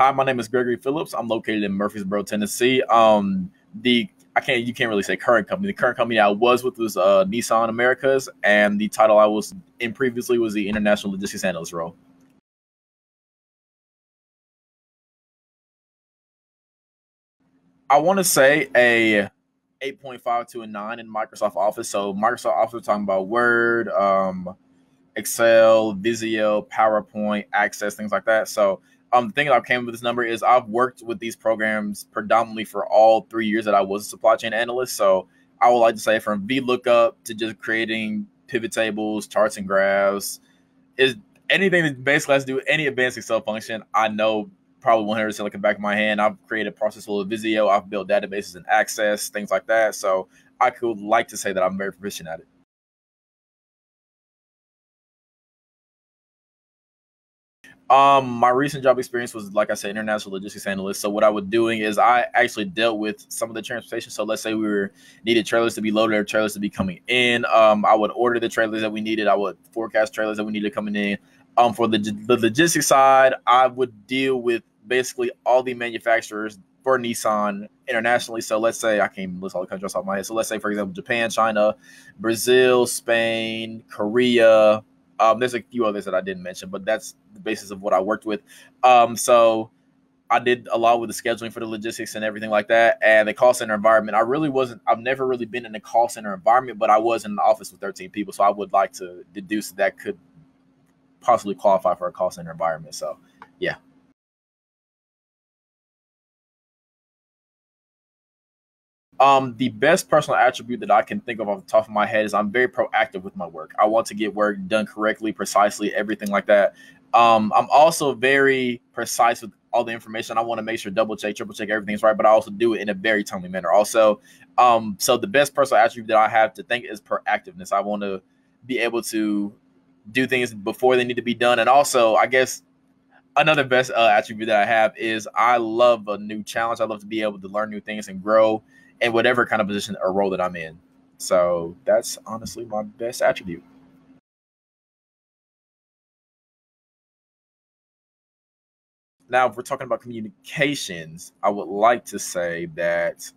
Hi, my name is Gregory Phillips. I'm located in Murfreesboro, Tennessee. The I can't you can't really say current company. The current company I was with was Nissan Americas, and the title I was in previously was the International Logistics Analyst role. I want to say a 8.5 to a 9 in Microsoft Office. So Microsoft Office, we're talking about Word, Excel, Visio, PowerPoint, Access, things like that. So the thing that I came with this number is I've worked with these programs predominantly for all 3 years that I was a supply chain analyst. So I would like to say from VLOOKUP to just creating pivot tables, charts and graphs, is anything that basically has to do with any advanced Excel function. I know probably 100% like the back of my hand. I've created a process full of Visio. I've built databases and Access, things like that. So I could like to say that I'm very proficient at it. My recent job experience was, like I said, international logistics analyst. So what I was doing is I actually dealt with some of the transportation. So let's say we were needed trailers to be loaded or trailers to be coming in. I would order the trailers that we needed. I would forecast trailers that we needed coming in. For the logistics side, I would deal with basically all the manufacturers for Nissan internationally. So let's say I can't even list all the countries off my head. So let's say, for example, Japan, China, Brazil, Spain, Korea. There's a few others that I didn't mention, but that's the basis of what I worked with. So I did a lot with the scheduling for the logistics and everything like that. And the call center environment, I've never really been in a call center environment, but I was in an office with 13 people. So I would like to deduce that could possibly qualify for a call center environment. So yeah. The best personal attribute that I can think of off the top of my head is I'm very proactive with my work. I want to get work done correctly, precisely, everything like that. I'm also very precise with all the information. I want to make sure double check, triple check everything's right, but I also do it in a very timely manner. Also, so the best personal attribute that I have to think is proactiveness. I want to be able to do things before they need to be done, and also, I guess another best attribute that I have is I love a new challenge. I love to be able to learn new things and grow in whatever kind of position or role that I'm in. So that's honestly my best attribute. Now, if we're talking about communications, I would like to say that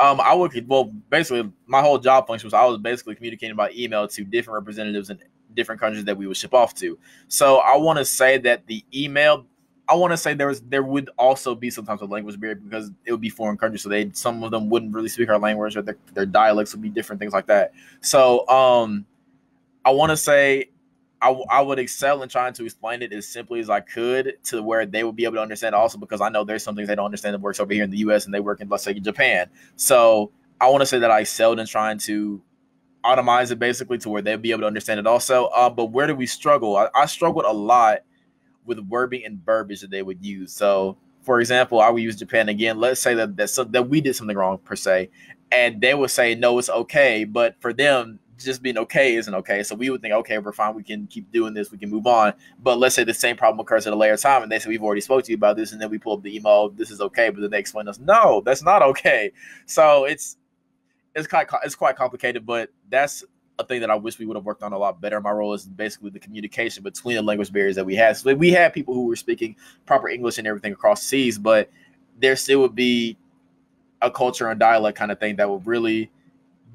I would well basically my whole job function was I was basically communicating by email to different representatives in different countries that we would ship off to. So I want to say that the email I want to say there would also be sometimes a language barrier because it would be foreign countries, so they some of them wouldn't really speak our language or their dialects would be different, things like that. So I want to say I would excel in trying to explain it as simply as I could to where they would be able to understand also because I know there's some things they don't understand that works over here in the US and they work in, let's say, Japan. So I want to say that I excelled in trying to automize it basically to where they'll be able to understand it also. But where do we struggle? I struggled a lot with wording and verbiage that they would use. So, for example, I would use Japan again. Let's say that we did something wrong per se, and they would say no, it's okay. But for them, just being okay isn't okay. So we would think, okay, we're fine. We can keep doing this. We can move on. But let's say the same problem occurs at a later time, and they say we've already spoke to you about this, and then we pull up the email. This is okay, but then they explain to us, no, that's not okay. So it's quite complicated, but that's a thing that I wish we would have worked on a lot better. My role is basically the communication between the language barriers that we had. So we had people who were speaking proper English and everything across seas, but there still would be a culture and dialect kind of thing that would really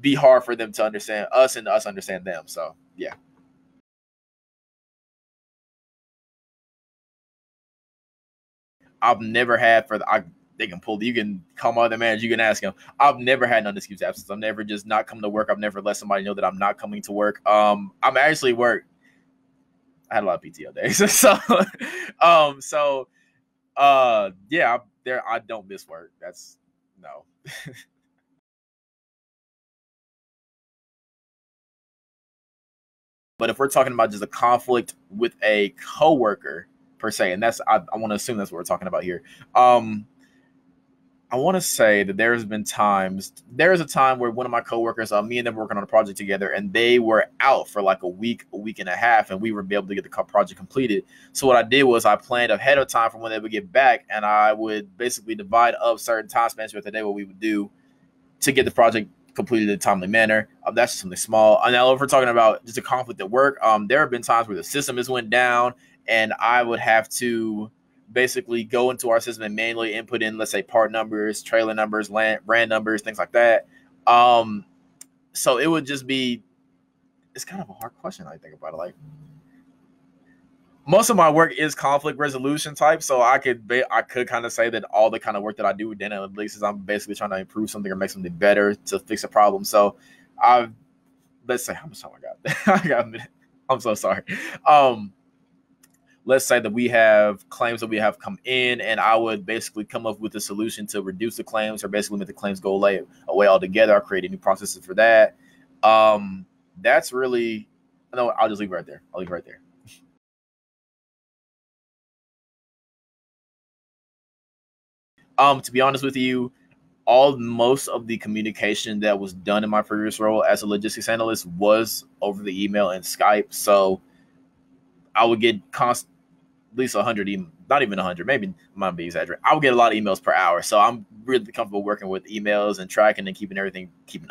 be hard for them to understand us and us understand them. So yeah, I've never had for the I they can pull you can call my other manager, you can ask him. I've never had none excuse absence. I've never just not come to work. I've never let somebody know that I'm not coming to work. I'm actually work. I had a lot of PTO days. So yeah, there I don't miss work. That's no. But if we're talking about just a conflict with a coworker per se, and I want to assume that's what we're talking about here. I want to say that there is a time where one of my coworkers, me and them were working on a project together, and they were out for like a week and a half, and we were able to get the project completed. So what I did was I planned ahead of time for when they would get back, and I would basically divide up certain time spans throughout the day what we would do to get the project completed in a timely manner. That's just something small. And now if we're talking about just a conflict at work, there have been times where the system has went down, and I would have to basically go into our system and manually input in, let's say, part numbers, trailer numbers, brand numbers, things like that. So it would just be, it's kind of a hard question. I think about it. Like, most of my work is conflict resolution type, so I could kind of say that all the kind of work that I do with data analytics is I'm basically trying to improve something or make something better to fix a problem. So I let's say how much time I got. I got a minute. I'm so sorry. Um, let's say that we have claims that we have come in, and I would basically come up with a solution to reduce the claims or basically make the claims go away altogether. I'll create new processes for that. That's really, no, I'll just leave it right there. I'll leave it right there. To be honest with you, most of the communication that was done in my previous role as a logistics analyst was over the email and Skype. So I would get at least 100 emails, not even 100, maybe might be exaggerating. I would get a lot of emails per hour. So I'm really comfortable working with emails and tracking and keeping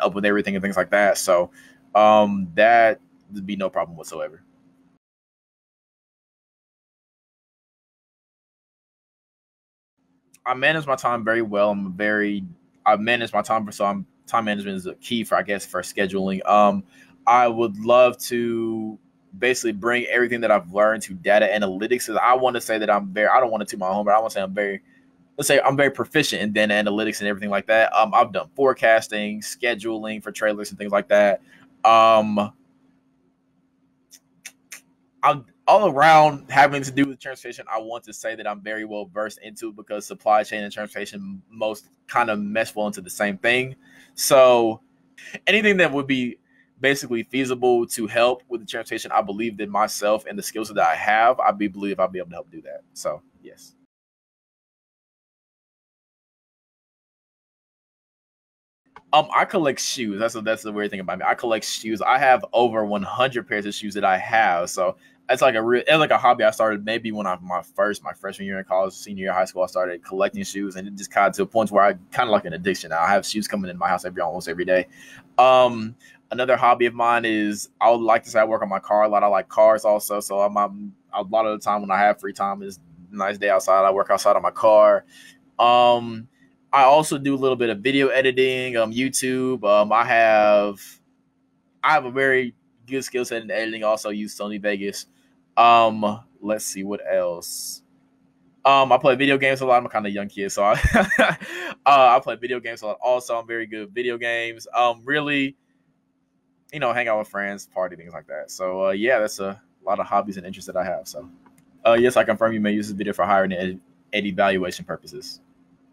up with everything and things like that. So that would be no problem whatsoever. I manage my time very well. I manage my time, so time management is a key for, I guess, for scheduling. I would love to basically bring everything that I've learned to data analytics. I want to say that I don't want to toot my home, but I want to say let's say I'm very proficient in data analytics and everything like that. I've done forecasting, scheduling for trailers and things like that. Um, I'm all around having to do with transportation. I want to say that I'm very well versed into it because supply chain and transportation most kind of mesh well into the same thing. So anything that would be basically feasible to help with the transportation, I believe that myself and the skills that I have, believe I'll be able to help do that. So yes. I collect shoes. That's the weird thing about me. I collect shoes. I have over 100 pairs of shoes that I have. So it's like a hobby I started maybe when my freshman year in college, senior year of high school. I started collecting shoes, and it just kind of to a point where I kind of like an addiction now. I have shoes coming in my house almost every day. Another hobby of mine is I would like to say I work on my car a lot. I like cars also, so a lot of the time when I have free time is a nice day outside. I work outside on my car. Um, I also do a little bit of video editing, YouTube. I have a very good skill set in editing. Also use Sony Vegas. Let's see what else. I play video games a lot. I'm a kind of young kid, so I play video games a lot. Also, I'm very good at video games. Really, hang out with friends, party, things like that. So yeah, that's a lot of hobbies and interests that I have. So yes, I confirm you may use this video for hiring and evaluation purposes.